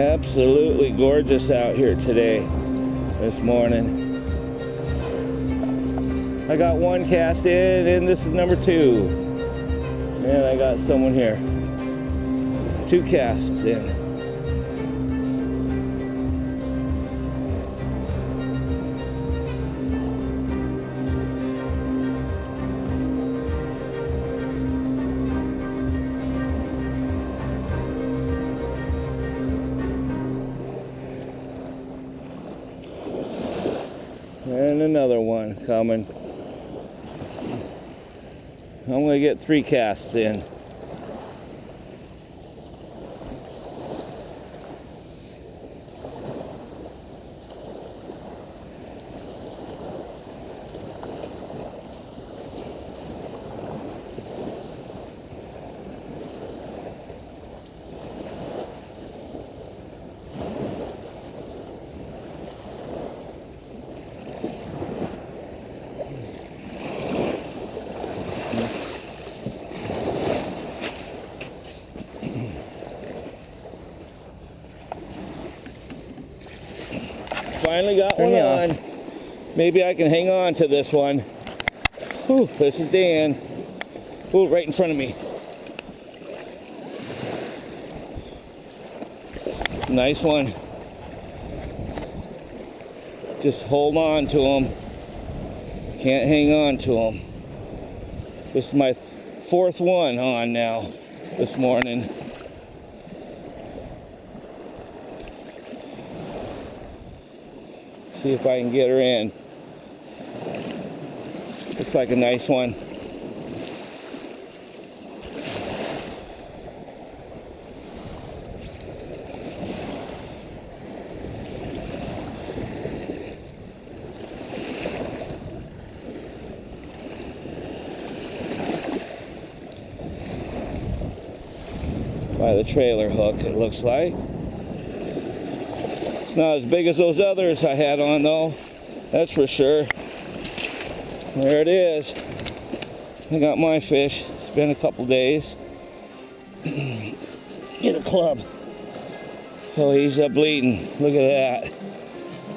Absolutely gorgeous out here today, this morning. I got one cast in, and this is number 2. And I got someone here. 2 casts in. And another one coming. I'm going to get 3 casts in. Finally got one on. Maybe I can hang on to this one. Whew, this is Dan. Ooh, right in front of me. Nice one. Just hold on to him. Can't hang on to him. This is my 4th one on now this morning. See if I can get her in. Looks like a nice one. By the trailer hook, it looks like. It's not as big as those others I had on though, that's for sure. There it is. I got my fish. It's been a couple days. Get a club. Oh, he's bleeding. Look at that.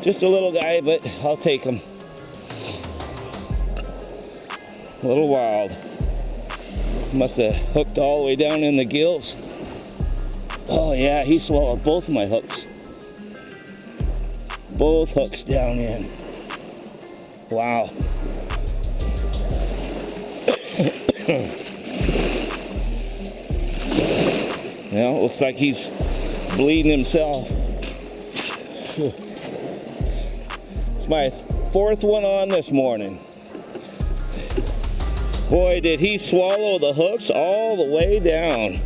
Just a little guy, but I'll take him. A little wild. Must have hooked all the way down in the gills. Oh yeah, he swallowed both of my hooks. Both hooks down in. Wow. Well, looks like he's bleeding himself. It's my 4th one on this morning. Boy, did he swallow the hooks all the way down.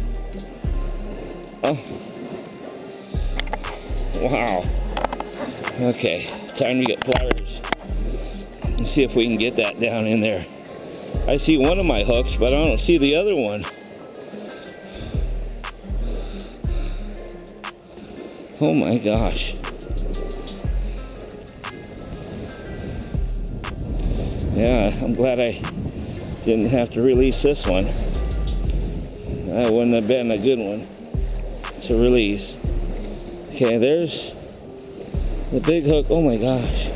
Oh. Wow. Okay, time to get pliers. Let's see if we can get that down in there. I see one of my hooks, but I don't see the other one. Oh my gosh. Yeah, I'm glad I didn't have to release this one. That wouldn't have been a good one to release. Okay, there's the big hook. Oh my gosh.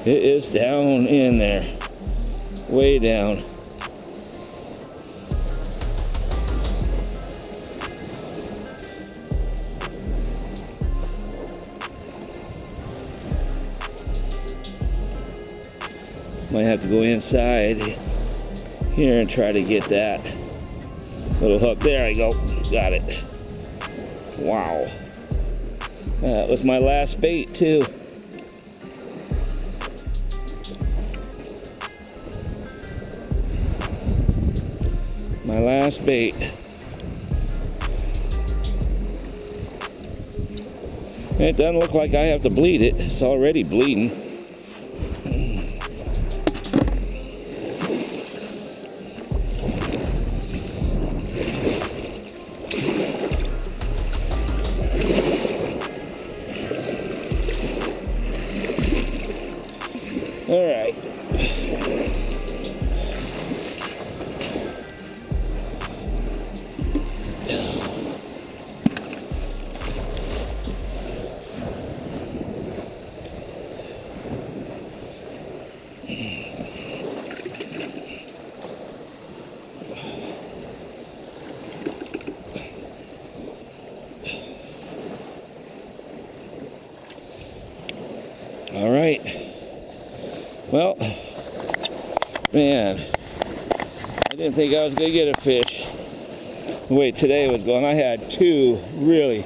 It is down in there. Way down. Might have to go inside here and try to get that little hook. There I go. Got it. Wow. That was my last bait too. My last bait. It doesn't look like I have to bleed it. It's already bleeding. All right. All right. Well, man, I didn't think I was going to get a fish the way today was going. I had two really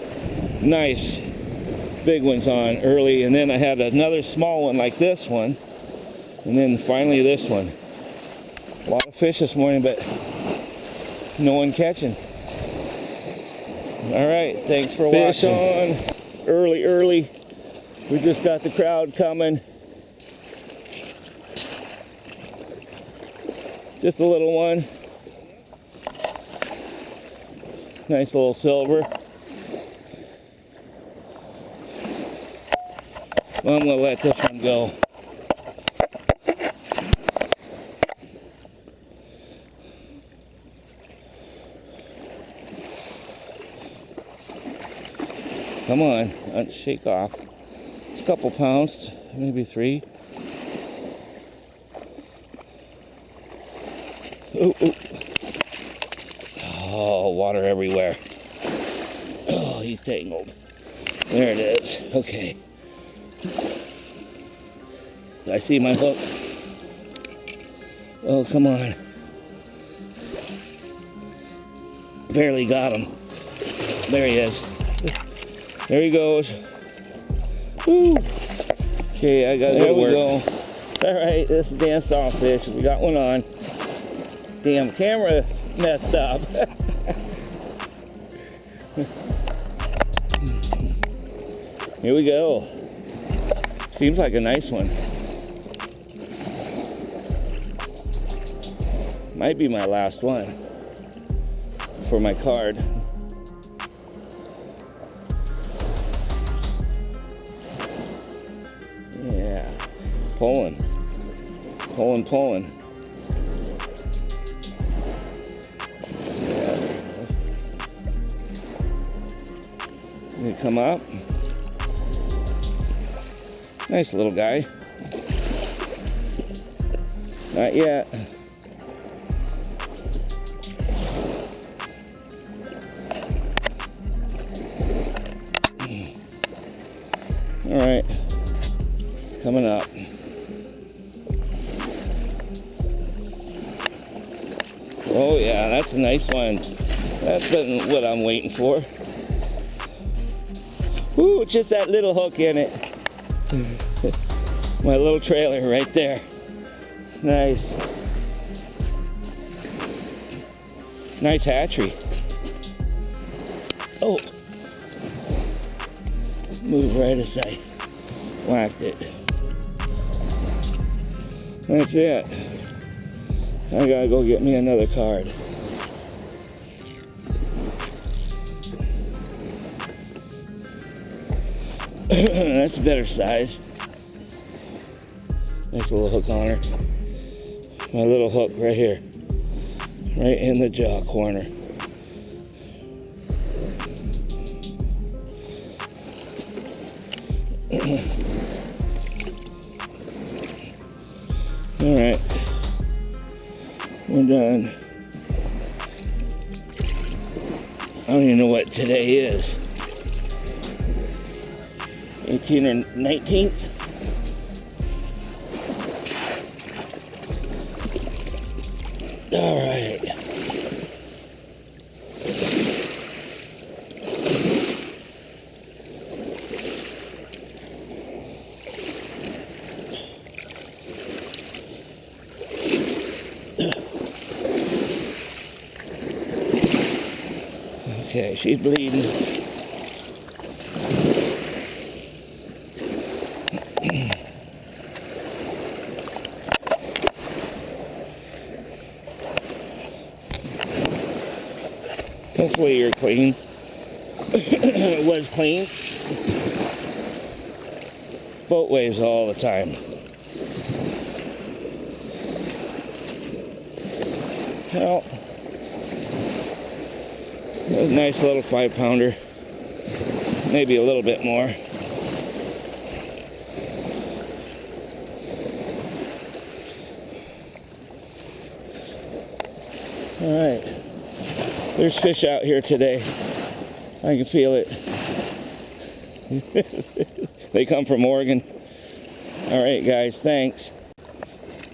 nice big ones on early, and then I had another small one like this one, and then finally this one. A lot of fish this morning, but no one catching. All right, thanks for watching. Fish on early. We just got the crowd coming. Just a little one. Nice little silver. Well, I'm gonna let this one go. Come on, shake off. It's a couple pounds, maybe 3. Ooh, ooh. Oh, water everywhere. Oh, he's tangled. There it is. Okay. I see my hook. Oh, come on. Barely got him. There he is. There he goes. Woo. Okay, I got it. There we go. All right, this is Dan Sawfish. We got one on. Damn camera messed up. Here we go. Seems like a nice one. Might be my last one for my card. Yeah, pulling. Yeah. Gonna come up. Nice little guy. Not yet. All right, coming up. Oh yeah, that's a nice one. That's what I'm waiting for. Ooh, just that little hook in it. My little trailer right there. Nice. Nice hatchery. Oh. Move right as I whacked it. That's it. I gotta go get me another card. That's a better size. Nice little hook on her. My little hook right here. Right in the jaw corner. All right, we're done. I don't even know what today is. 18th or 19th. All right. Okay, she's bleeding. Hopefully you're clean. It was clean. Boat waves all the time. Well, that was a nice little 5-pounder. Maybe a little bit more. All right. There's fish out here today. I can feel it. They come from Oregon. All right, guys, thanks.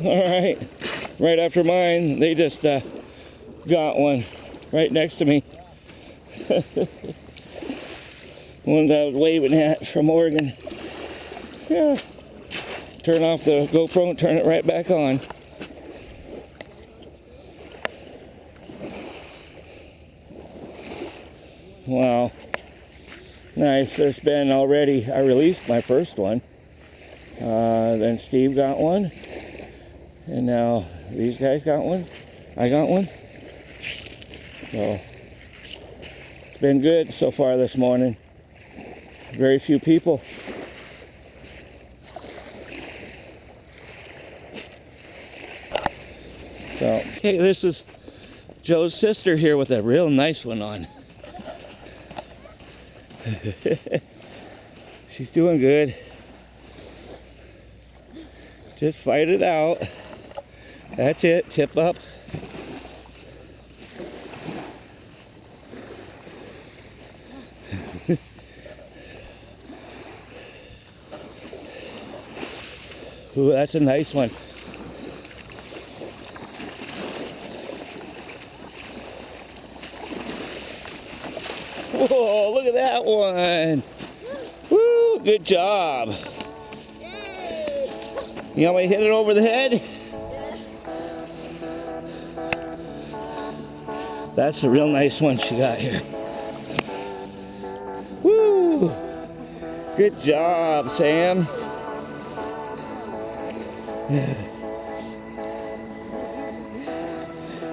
All right. Right after mine, they just got one right next to me. One that I was waving at from Oregon. Yeah. Turn off the GoPro and turn it right back on. Wow. Nice. There's been already, I released my first one. Then Steve got one. And now these guys got one. I got one. So it's been good so far this morning. Very few people. So, hey, this is Joe's sister here with a real nice one on. She's doing good. Just fight it out. That's it. Tip up. Ooh, that's a nice one. Whoa, look at that one. Woo, good job. You want me to hit it over the head? That's a real nice one she got here. Woo! Good job, Sam.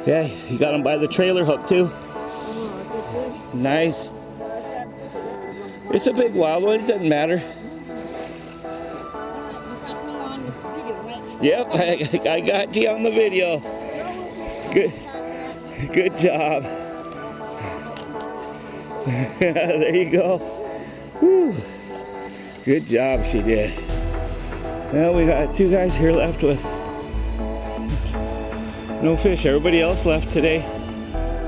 Yeah, you got him by the trailer hook too. Nice. It's a big wild one, it doesn't matter. Yep, I got you on the video. Good job. There you go. Whew. Good job she did. Well, we got 2 guys here left with no fish. Everybody else left today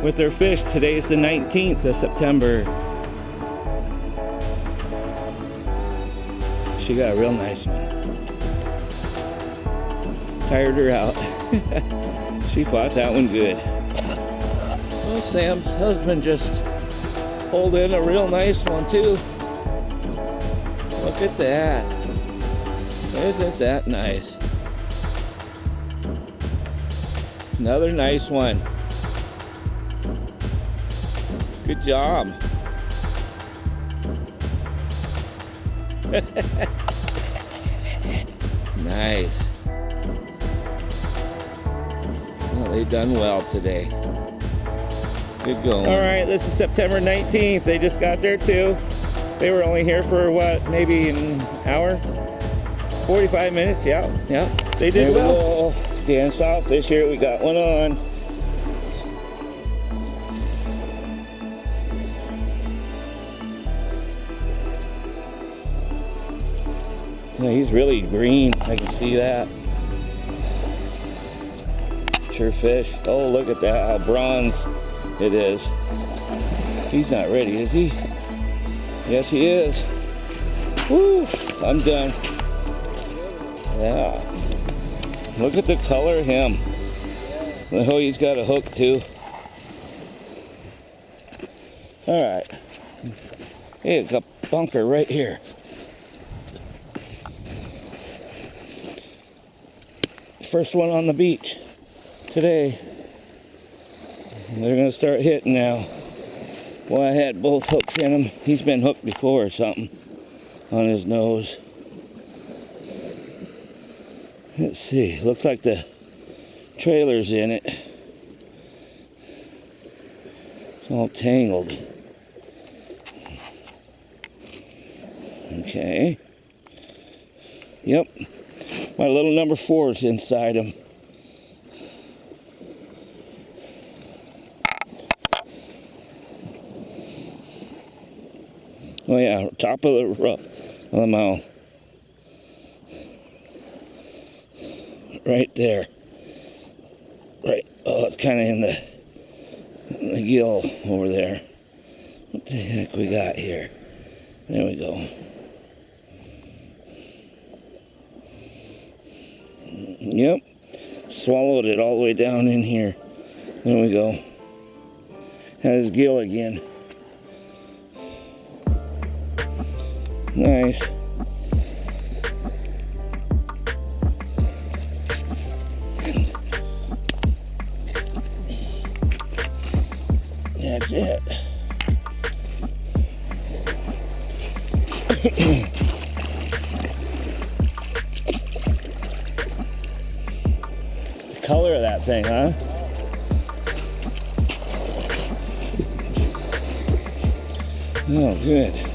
with their fish. Today is the 19th of September. She got a real nice one. Tired her out. She fought that one good. Well, Sam's husband just pulled in a real nice one too. Look at that. Isn't that nice? Another nice one. Good job. Nice. Well, they done well today. Good going. All right, this is September 19th. They just got there too. They were only here for what, maybe an hour? 45 minutes, yeah. They did well. Scan saltfish here, we got one on. Yeah, he's really green, I can see that. Sure fish. Oh, look at that, how bronze it is. He's not ready, is he? Yes, he is. Woo, I'm done. Yeah. Look at the color of him. Oh, he's got a hook too. All right. Hey, it's a bunker right here. First one on the beach today. And they're gonna start hitting now. Well, I had both hooks in him. He's been hooked before or something on his nose. Let's see, looks like the trailer's in it. It's all tangled. Okay. Yep. My little number 4's inside him. Oh yeah, top of the mouth. Right there. Right. Oh, it's kind of in the the gill over there. What the heck we got here? There we go. Yep. Swallowed it all the way down in here. There we go. Had his gill again. Nice. That's it. The color of that thing, huh? Oh, good.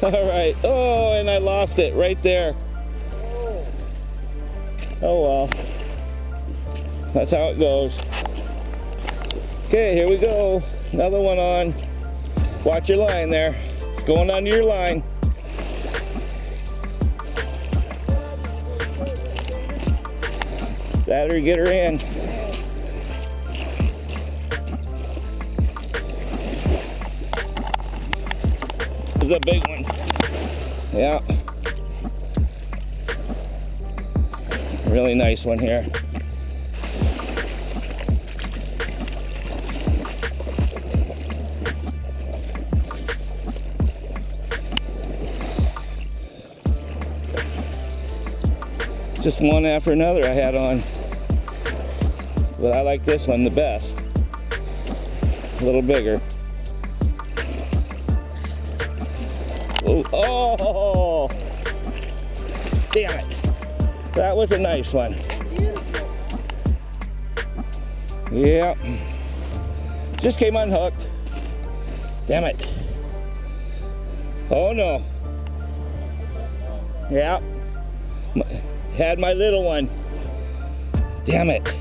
All right. Oh, and I lost it right there. Oh well. That's how it goes. Okay, here we go. Another one on. Watch your line there. It's going under your line. Better get her in. This is a big one. Yeah. Really nice one here. Just one after another I had on. But I like this one the best. A little bigger. Oh, damn it. That was a nice one. Yep. Just came unhooked. Damn it. Oh no. Yep. Had my little one. Damn it.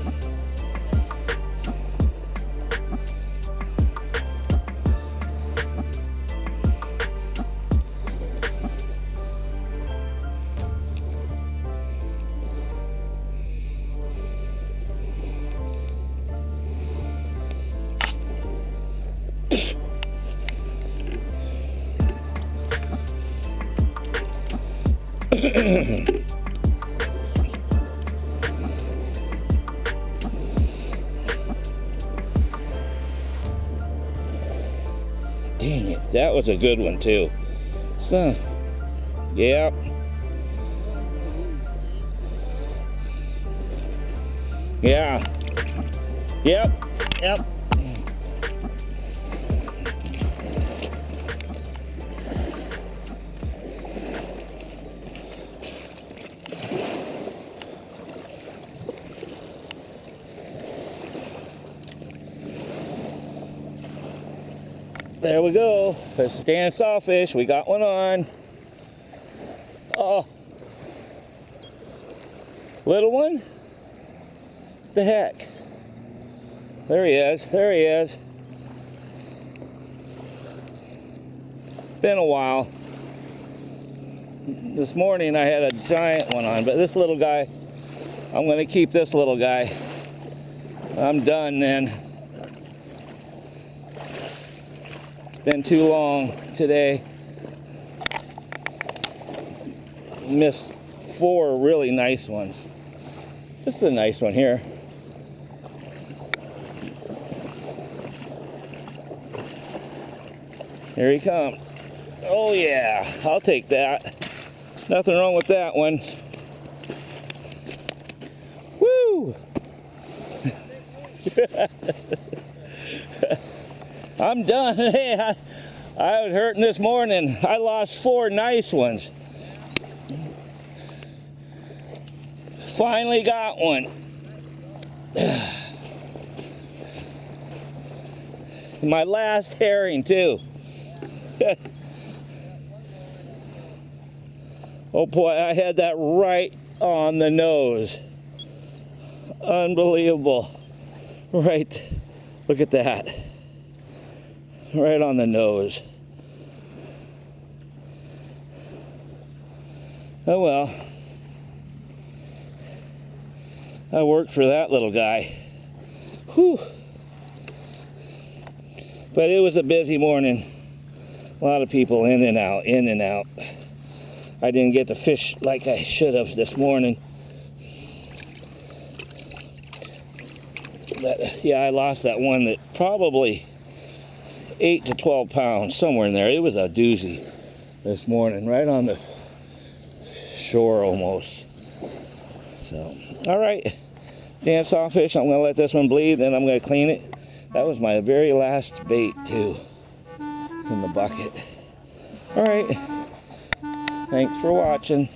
Dang it, that was a good one too. So, yep. Yeah. Yep. Yep. There we go. There's a stand sawfish. We got one on. Oh. Little one? The heck? There he is. There he is. Been a while. This morning I had a giant one on, but this little guy, I'm going to keep this little guy. I'm done then. Been too long today. Missed 4 really nice ones. This is a nice one here. Here he comes. Oh yeah, I'll take that. Nothing wrong with that one. Woo! I'm done. Hey, I was hurting this morning. I lost 4 nice ones. Finally got one. My last herring too. Oh boy, I had that right on the nose. Unbelievable. Right. Look at that. Right on the nose. Oh well. I worked for that little guy. Whew. But it was a busy morning. A lot of people in and out, in and out. I didn't get to fish like I should have this morning. But yeah, I lost that one that probably 8 to 12 pounds, somewhere in there. It was a doozy this morning, right on the shore almost. So, all right. Dan sawfish, I'm going to let this one bleed, then I'm going to clean it. That was my very last bait, too, in the bucket. All right. Thanks for watching.